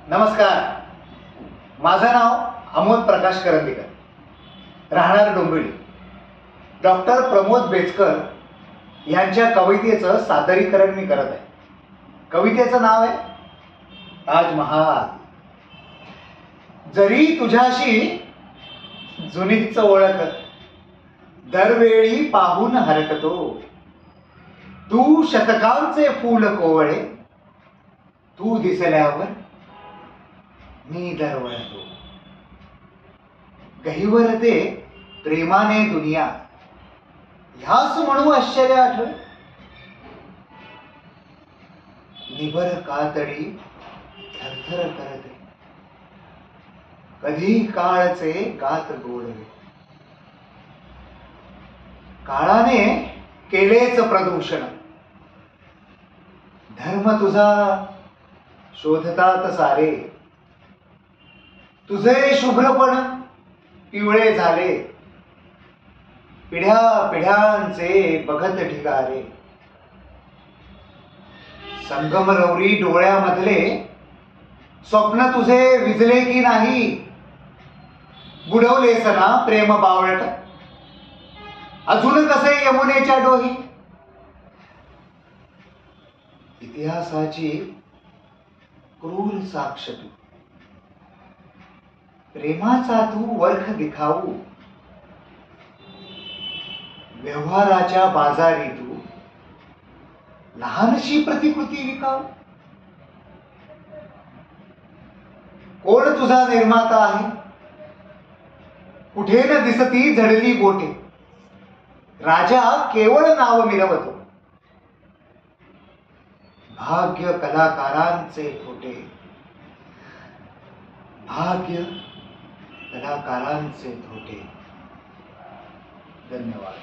नमस्कार. माझं नाव अमोद प्रकाश करंदीकर, राहणार डोंबिवली. डॉक्टर प्रमोद बेचकर यांच्या कवितेचं सादरीकरण मी करत आहे. कवितेचं नाव आहे ताजमहाल. जरी तुझ्याशी जुनीच ओळख दरवेळी पाहून हरकतो, तू शतकांचे फूल कोवळे, तू दिसल्यावर मी दरवळतो. गहिवरते प्रेमाने दुनिया, ह्यास म्हणू आश्चर्य आठवे. निबर कातडी थरथर करते, कधी काळचे गात गोडवे. काळाने केलेच प्रदूषण, धर्म तुझा शोधतात सारे. तुझे शुभ्रपण पिवळे झाले, पिढ्या पिढ्यांचे बघत ढिगारे. संगमरवरी डोळ्यामधले स्वप्न तुझे विझले की नाही. बुडवलेस ना प्रेम बावळट, अजून कसे यमुनेच्या डोही. इतिहासाची क्रूर साक्ष तू, प्रेमाचा तू वर्ख दिखाऊ. व्यवहाराच्या बाजारी तू लहानशी प्रतिकृती विकाऊ. कोण तुझा निर्माता आहे, कुठे न दिसती झडली बोटे. राजा केवळ नाव मिरवतो, भाग्य कलाकारांचे खोटे. भाग्य कलाकारांचे थोटे. धन्यवाद.